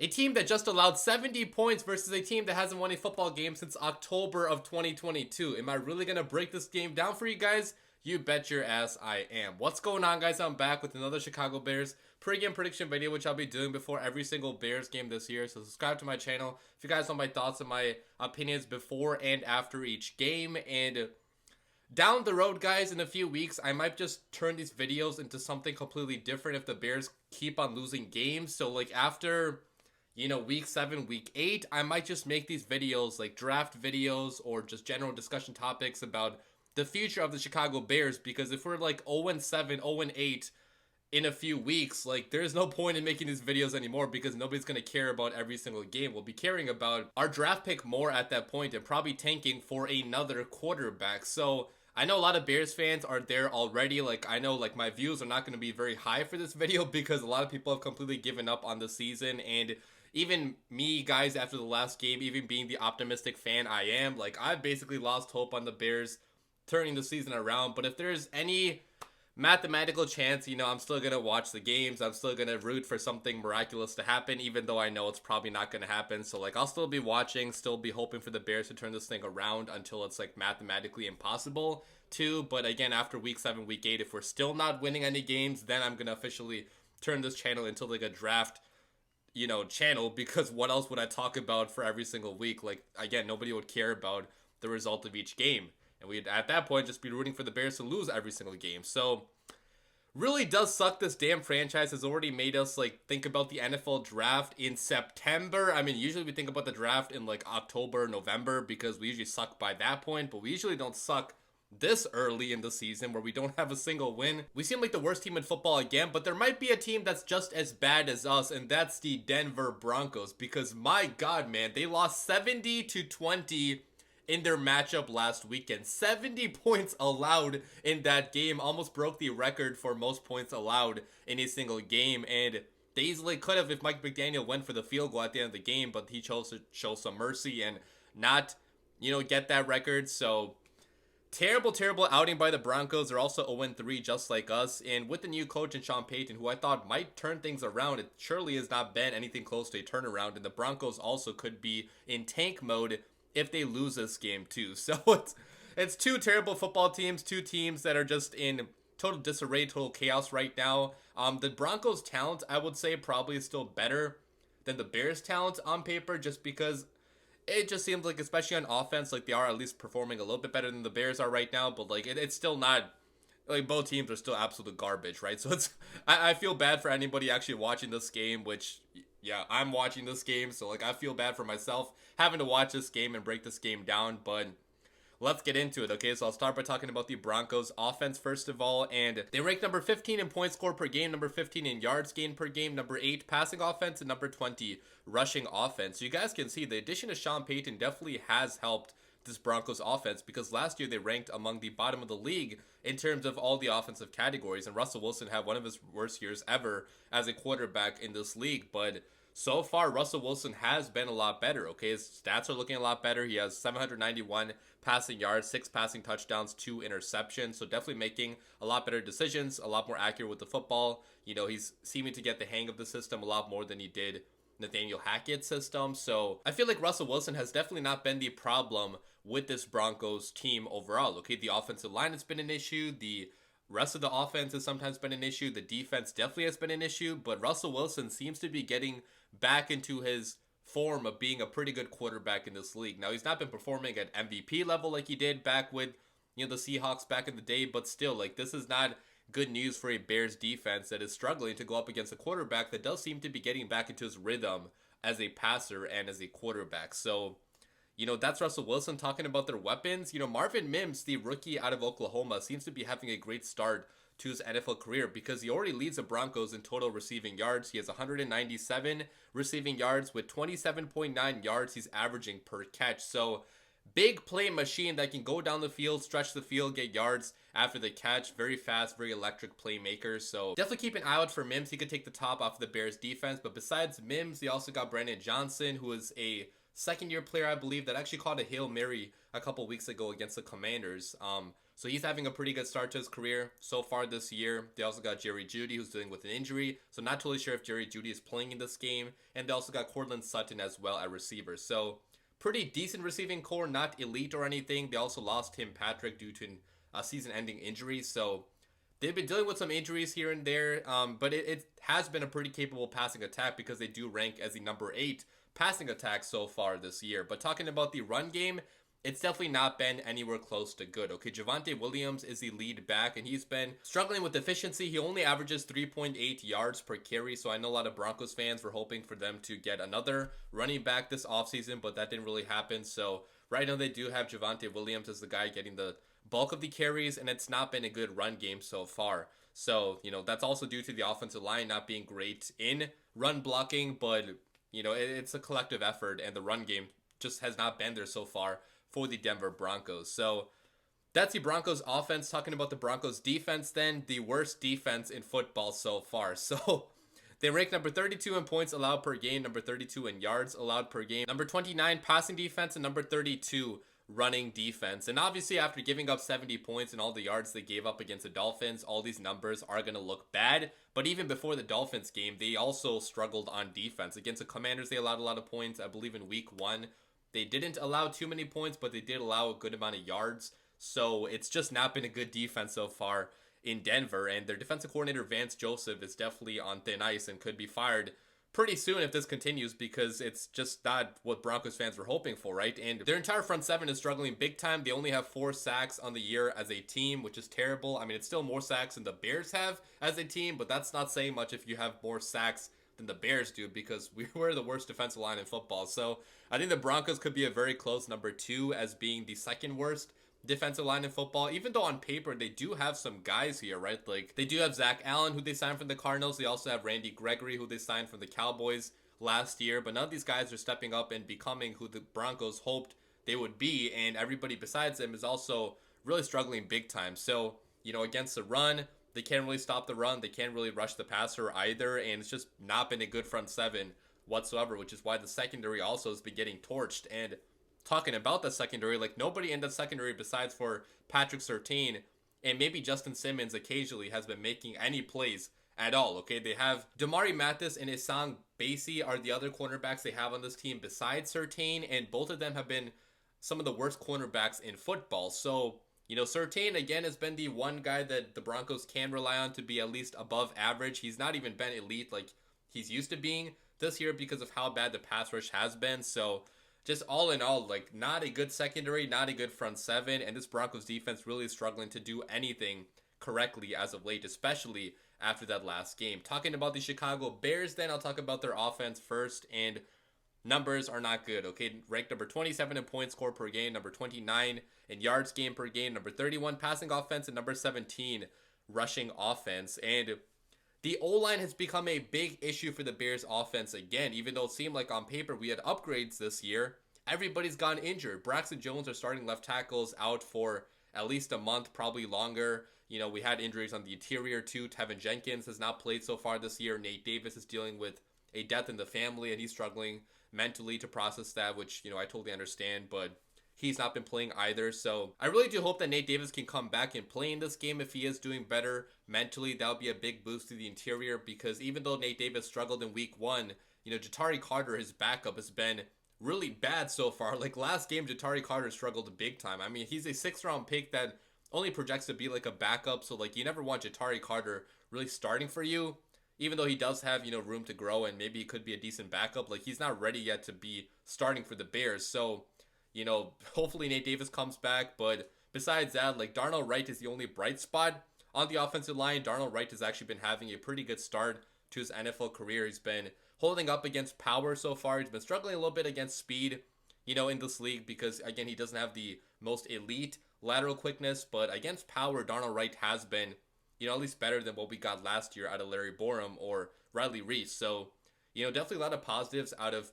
A team that just allowed 70 points versus a team that hasn't won a football game since October of 2022. Am I really going to break this game down for you guys? You bet your ass I am. What's going on, guys? I'm back with another Chicago Bears pregame prediction video, which I'll be doing before every single Bears game this year. So subscribe to my channel if you guys want my thoughts and my opinions before and after each game. And down the road, guys, in a few weeks, I might just turn these videos into something completely different if the Bears keep on losing games. So, like, after week 7, week 8, I might just make these videos like draft videos or just general discussion topics about the future of the Chicago Bears, because if we're like 0-7, 0-8 in a few weeks, like, there's no point in making these videos anymore because nobody's going to care about every single game. We'll be caring about our draft pick more at that point and probably tanking for another quarterback. So I know a lot of Bears fans are there already. Like, I know, like, my views are not going to be very high for this video because a lot of people have completely given up on the season. And even me, guys, after the last game, even being the optimistic fan I am, like, I've basically lost hope on the Bears turning the season around. But if there's any mathematical chance, I'm still going to watch the games. I'm still going to root for something miraculous to happen, even though I know it's probably not going to happen. So, like, I'll still be watching, still be hoping for the Bears to turn this thing around until it's, like, mathematically impossible to. But again, after week 7, week 8, if we're still not winning any games, then I'm going to officially turn this channel into, like, a draft channel, because what else would I talk about for every single week? Like, again, nobody would care about the result of each game, and we'd at that point just be rooting for the Bears to lose every single game. So really does suck. This damn franchise has already made us like think about the NFL draft in September. I mean, usually we think about the draft in like October, November, because we usually suck by that point, but we usually don't suck this early in the season where we don't have a single win. We seem like the worst team in football again, but there might be a team that's just as bad as us, and that's the Denver Broncos, because my god, man, they lost 70-20 in their matchup last weekend. 70 points allowed in that game, almost broke the record for most points allowed in a single game, and they easily could have if Mike McDaniel went for the field goal at the end of the game, but he chose to show some mercy and not, get that record. So terrible outing by the Broncos. They're also 0-3 just like us. And with the new coach in Sean Payton, who I thought might turn things around, it surely has not been anything close to a turnaround. And the Broncos also could be in tank mode if they lose this game too. So it's two terrible football teams, two teams that are just in total disarray, total chaos right now. The Broncos' talent, I would say, probably is still better than the Bears' talent on paper, just because it just seems like, especially on offense, like they are at least performing a little bit better than the Bears are right now. But like it's still not, like, both teams are still absolute garbage, right? So I feel bad for anybody actually watching this game, which, yeah, I'm watching this game, so like I feel bad for myself having to watch this game and break this game down. But let's get into it, okay? So I'll start by talking about the Broncos offense first of all, and they rank number 15 in points scored per game, number 15 in yards gained per game, number 8 passing offense, and number 20 rushing offense. So you guys can see the addition of Sean Payton definitely has helped this Broncos offense, because last year they ranked among the bottom of the league in terms of all the offensive categories, and Russell Wilson had one of his worst years ever as a quarterback in this league. But so far, Russell Wilson has been a lot better, okay? His stats are looking a lot better. He has 791 passing yards, 6 passing touchdowns, 2 interceptions. So definitely making a lot better decisions, a lot more accurate with the football. He's seeming to get the hang of the system a lot more than he did Nathaniel Hackett's system. So I feel like Russell Wilson has definitely not been the problem with this Broncos team overall, okay? The offensive line has been an issue. The rest of the offense has sometimes been an issue. The defense definitely has been an issue. But Russell Wilson seems to be getting back into his form of being a pretty good quarterback in this league. Now, he's not been performing at MVP level like he did back with, the Seahawks back in the day, but still, like, this is not good news for a Bears defense that is struggling to go up against a quarterback that does seem to be getting back into his rhythm as a passer and as a quarterback. So, that's Russell Wilson. Talking about their weapons, Marvin Mims, the rookie out of Oklahoma, seems to be having a great start to his NFL career, because he already leads the Broncos in total receiving yards. He has 197 receiving yards with 27.9 yards he's averaging per catch. So big play machine that can go down the field, stretch the field, get yards after the catch. Very fast, very electric playmaker. So definitely keep an eye out for Mims. He could take the top off of the Bears defense. But besides Mims, they also got Brandon Johnson, who is a second-year player, I believe, that actually caught a Hail Mary a couple weeks ago against the Commanders. So he's having a pretty good start to his career so far this year. They also got Jerry Jeudy, who's dealing with an injury. So not totally sure if Jerry Jeudy is playing in this game. And they also got Courtland Sutton as well at receiver. So pretty decent receiving core, not elite or anything. They also lost Tim Patrick due to a season-ending injury. So they've been dealing with some injuries here and there. But it has been a pretty capable passing attack because they do rank as the number 8 passing attack so far this year. But talking about the run game, it's definitely not been anywhere close to good. Okay, Javonte Williams is the lead back, and he's been struggling with efficiency. He only averages 3.8 yards per carry, so I know a lot of Broncos fans were hoping for them to get another running back this offseason, but that didn't really happen. So right now they do have Javonte Williams as the guy getting the bulk of the carries, and it's not been a good run game so far. So, that's also due to the offensive line not being great in run blocking, but, it's a collective effort, and the run game just has not been there so far for the Denver Broncos. So that's the Broncos offense. Talking about the Broncos defense then, the worst defense in football so far. So they rank number 32 in points allowed per game, number 32 in yards allowed per game, number 29 passing defense, and number 32 running defense. And obviously after giving up 70 points and all the yards they gave up against the Dolphins, all these numbers are going to look bad. But even before the Dolphins game, they also struggled on defense. Against the Commanders, they allowed a lot of points. I believe in week 1, they didn't allow too many points, but they did allow a good amount of yards. So it's just not been a good defense so far in Denver. And their defensive coordinator, Vance Joseph, is definitely on thin ice and could be fired pretty soon if this continues, because it's just not what Broncos fans were hoping for, right? And their entire front seven is struggling big time. They only have 4 sacks on the year as a team, which is terrible. I mean, it's still more sacks than the Bears have as a team, but that's not saying much if you have more sacks than the Bears do, because we're the worst defensive line in football. So I think the Broncos could be a very close number 2 as being the second worst defensive line in football, even though on paper they do have some guys here, right? Like they do have Zach Allen, who they signed from the Cardinals. They also have Randy Gregory, who they signed from the Cowboys last year, but none of these guys are stepping up and becoming who the Broncos hoped they would be, and everybody besides them is also really struggling big time. So, against the run, they can't really stop the run. They can't really rush the passer either, and it's just not been a good front seven whatsoever, which is why the secondary also has been getting torched. And talking about the secondary, like nobody in the secondary besides for Patrick Surtain and maybe Justin Simmons occasionally has been making any plays at all. Okay, they have Damari Mathis and Isang Basie are the other cornerbacks they have on this team besides Surtain, and both of them have been some of the worst cornerbacks in football. So, Surtain again has been the one guy that the Broncos can rely on to be at least above average. He's not even been elite like he's used to being this year because of how bad the pass rush has been. So just all in all, like not a good secondary, not a good front seven, and this Broncos defense really struggling to do anything correctly as of late, especially after that last game. Talking about the Chicago Bears then, I'll talk about their offense first, and numbers are not good. Okay, ranked number 27 in points scored per game, number 29 in yards gained per game, number 31 passing offense, and number 17 rushing offense. And the O-line has become a big issue for the Bears offense again, even though it seemed like on paper we had upgrades this year. Everybody's gotten injured. Braxton Jones, our starting left tackles, out for at least a month, probably longer. We had injuries on the interior too. Tevin Jenkins has not played so far this year. Nate Davis is dealing with a death in the family, and he's struggling mentally to process that, which, I totally understand, but he's not been playing either. So I really do hope that Nate Davis can come back and play in this game if he is doing better mentally. That would be a big boost to the interior, because even though Nate Davis struggled in week 1, Ja'Tari Carter, his backup, has been really bad so far. Like last game, Ja'Tari Carter struggled big time. I mean, he's a 6th round pick that only projects to be like a backup. So like you never want Ja'Tari Carter really starting for you, even though he does have, room to grow and maybe he could be a decent backup. Like he's not ready yet to be starting for the Bears. So, hopefully Nate Davis comes back. But besides that, like Darnell Wright is the only bright spot on the offensive line. Darnell Wright has actually been having a pretty good start to his NFL career. He's been holding up against power so far. He's been struggling a little bit against speed, in this league, because again, he doesn't have the most elite lateral quickness, but against power, Darnell Wright has been, at least better than what we got last year out of Larry Borum or Riley Reese. So, definitely a lot of positives out of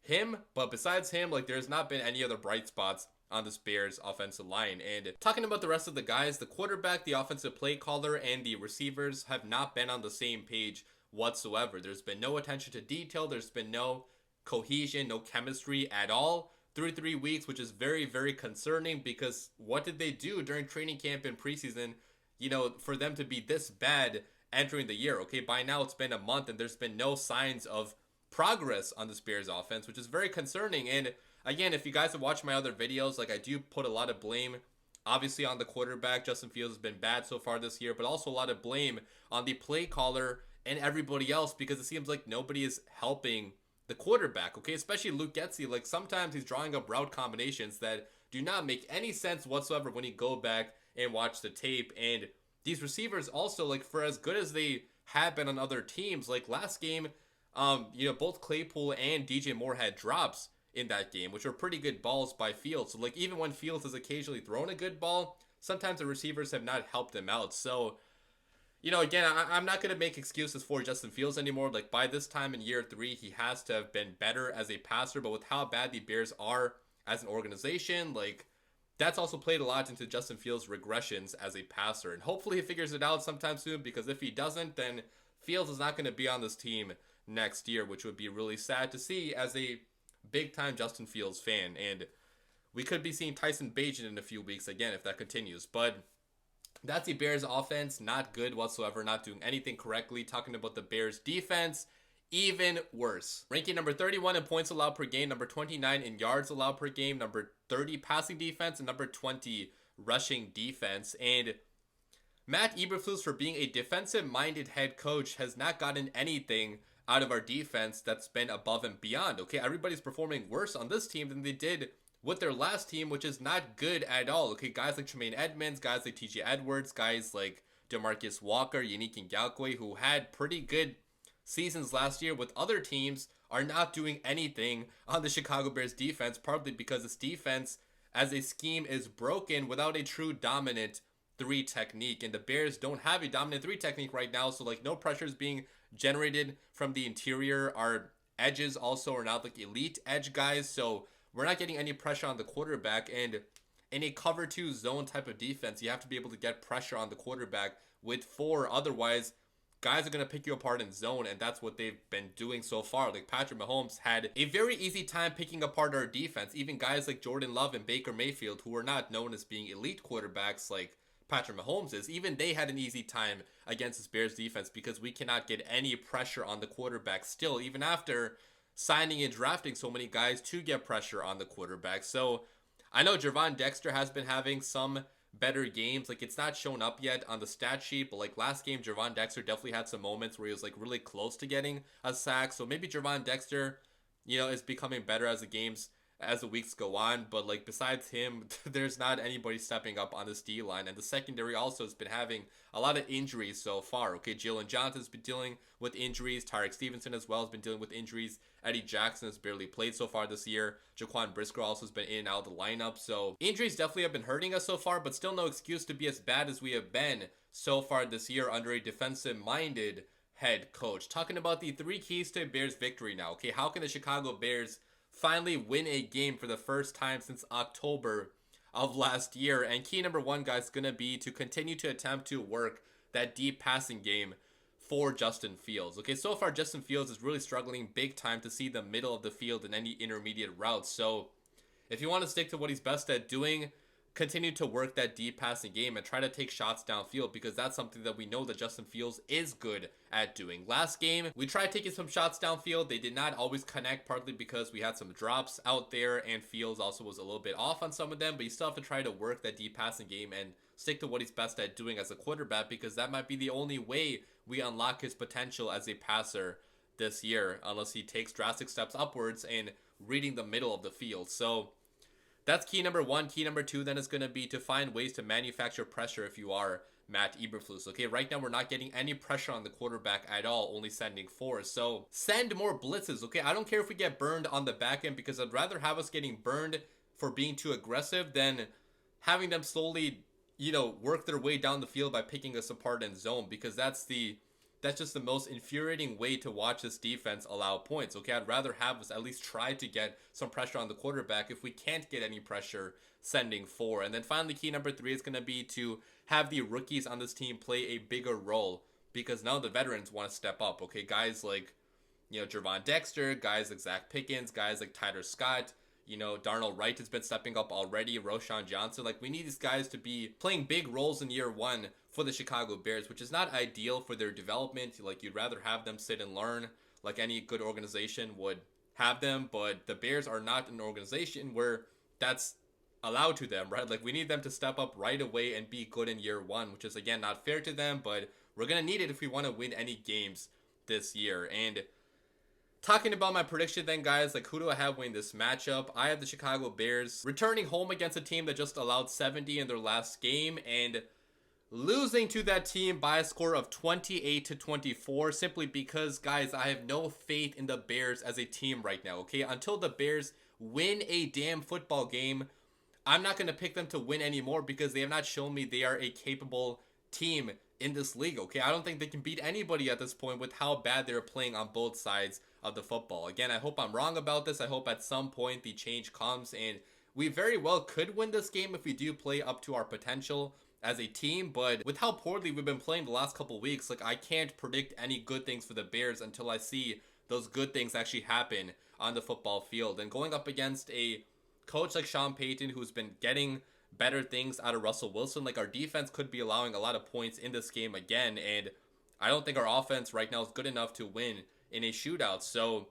him, but besides him, like there's not been any other bright spots on this Bears offensive line. And talking about the rest of the guys, the quarterback, the offensive play caller, and the receivers have not been on the same page whatsoever. There's been no attention to detail. There's been no cohesion, no chemistry at all through 3 weeks, which is very, very concerning because what did they do during training camp and preseason, for them to be this bad entering the year? Okay, by now it's been a month and there's been no signs of progress on this Bears offense, which is very concerning. And again, if you guys have watched my other videos, like I do put a lot of blame obviously on the quarterback. Justin Fields has been bad so far this year, but also a lot of blame on the play caller and everybody else because it seems like nobody is helping the quarterback, okay? Especially Luke Getsy. Like sometimes he's drawing up route combinations that do not make any sense whatsoever when you go back and watch the tape. And these receivers also, like for as good as they have been on other teams, like last game, both Claypool and DJ Moore had drops in that game, which were pretty good balls by Fields. So like even when Fields has occasionally thrown a good ball, sometimes the receivers have not helped him out. So again, I'm not going to make excuses for Justin Fields anymore. Like by this time in year 3, he has to have been better as a passer, but with how bad the Bears are as an organization, like that's also played a lot into Justin Fields' regressions as a passer. And hopefully he figures it out sometime soon, because if he doesn't, then Fields is not going to be on this team next year, which would be really sad to see as a big-time Justin Fields fan. And we could be seeing Tyson Bagent in a few weeks again if that continues. But that's the Bears offense. Not good whatsoever. Not doing anything correctly. Talking about the Bears defense, even worse. Ranking number 31 in points allowed per game, number 29 in yards allowed per game, number 30 passing defense, and number 20 rushing defense. And Matt Eberflus, for being a defensive-minded head coach, has not gotten anything out of our defense that's been above and beyond. Okay, everybody's performing worse on this team than they did with their last team, which is not good at all. Okay, guys like Tremaine Edmonds, guys like TJ Edwards, guys like DeMarcus Walker, Yannick Ngakoue, who had pretty good seasons last year with other teams, are not doing anything on the Chicago Bears defense, partly because this defense as a scheme is broken without a true dominant 3 technique. And the Bears don't have a dominant 3 technique right now, so like no pressure is being generated from the interior. Our edges also are not like elite edge guys, so we're not getting any pressure on the quarterback. And in a cover 2 zone type of defense, you have to be able to get pressure on the quarterback with 4. Otherwise, guys are going to pick you apart in zone, and that's what they've been doing so far. Like Patrick Mahomes had a very easy time picking apart our defense. Even guys like Jordan Love and Baker Mayfield, who are not known as being elite quarterbacks like Patrick Mahomes is, even they had an easy time against this Bears defense because we cannot get any pressure on the quarterback still, even after signing and drafting so many guys to get pressure on the quarterback. So I know Gervon Dexter has been having some better games. Like it's not shown up yet on the stat sheet, but like last game, Gervon Dexter definitely had some moments where he was like really close to getting a sack. So maybe Gervon Dexter, is becoming better as the weeks go on. But like besides him, there's not anybody stepping up on this D line. And the secondary also has been having a lot of injuries so far. Okay, Jalen Johnson's been dealing with injuries. Tyreek Stevenson as well has been dealing with injuries. Eddie Jackson has barely played so far this year. Jaquan Brisker also has been in and out of the lineup. So injuries definitely have been hurting us so far, but still no excuse to be as bad as we have been so far this year under a defensive-minded head coach. Talking about the 3 keys to Bears victory now. Okay, how can the Chicago Bears finally win a game for the first time since October of last year? And key number 1, guys, is going to be to continue to attempt to work that deep passing game for Justin Fields. Okay, so far Justin Fields is really struggling big time to see the middle of the field in any intermediate routes. So if you want to stick to what he's best at doing, continue to work that deep passing game and try to take shots downfield, because that's something that we know that Justin Fields is good at doing. Last game, we tried taking some shots downfield. They did not always connect, partly because we had some drops out there and Fields also was a little bit off on some of them, but you still have to try to work that deep passing game and stick to what he's best at doing as a quarterback, because that might be the only way we unlock his potential as a passer this year, unless he takes drastic steps upwards in reading the middle of the field. So that's key number 1. Key number 2 then is going to be to find ways to manufacture pressure if you are Matt Eberflus. Okay, right now we're not getting any pressure on the quarterback at all, only sending 4. So send more blitzes, okay? I don't care if we get burned on the back end, because I'd rather have us getting burned for being too aggressive than having them slowly, work their way down the field by picking us apart in zone, because that's just the most infuriating way to watch this defense allow points. Okay, I'd rather have us at least try to get some pressure on the quarterback. If we can't get any pressure, sending 4. And then finally, key number 3 is going to be to have the rookies on this team play a bigger role, because now the veterans want to step up. Okay, guys like, Gervon Dexter, guys like Zach Pickens, guys like Tyler Scott, You know, Darnell Wright has been stepping up already. Roshan Johnson. Like, we need these guys to be playing big roles in year one for the Chicago Bears, which is not ideal for their development. Like, you'd rather have them sit and learn like any good organization would have them. But the Bears are not an organization where that's allowed to them, right? Like, we need them to step up right away and be good in year one, which is, again, not fair to them. But we're going to need it if we want to win any games this year. And talking about my prediction then, guys, like, who do I have winning this matchup? I have the Chicago Bears returning home against a team that just allowed 70 in their last game and losing to that team by a score of 28-24, simply because, guys, I have no faith in the Bears as a team right now, okay? Until the Bears win a damn football game, I'm not going to pick them to win anymore because they have not shown me they are a capable team in this league, okay? I don't think they can beat anybody at this point with how bad they're playing on both sides of the football. Again, I hope I'm wrong about this. I hope at some point the change comes, and we very well could win this game if we do play up to our potential as a team. But with how poorly we've been playing the last couple weeks, like, I can't predict any good things for the Bears until I see those good things actually happen on the football field. And going up against a coach like Sean Payton, who's been getting better things out of Russell Wilson, like, our defense could be allowing a lot of points in this game again, and I don't think our offense right now is good enough to win in a shootout. So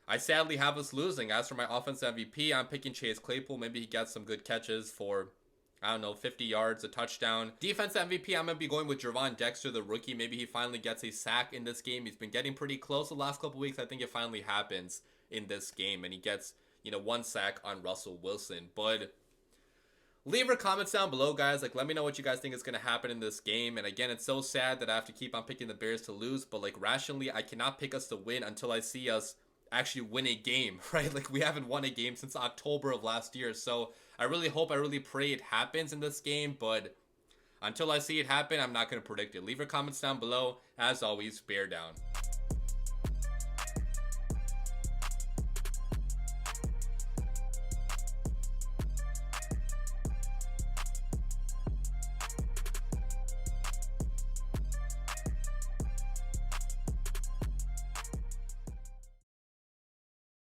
I sadly have us losing. As for my offense MVP, I'm picking Chase Claypool. Maybe he gets some good catches for, I don't know, 50 yards, a touchdown. Defense MVP, I'm going to be going with Jervon Dexter, the rookie. Maybe he finally gets a sack in this game. He's been getting pretty close the last couple weeks. I think it finally happens in this game, and he gets, you know, one sack on Russell Wilson. But leave your comments down below, guys. Like, let me know what you guys think is going to happen in this game. And again, it's so sad that I have to keep on picking the Bears to lose, but, like, rationally, I cannot pick us to win until I see us actually win a game, right? Like, we haven't won a game since October of last year. So I really hope, I really pray it happens in this game, but until I see it happen, I'm not going to predict it. Leave your comments down below. As always, bear down.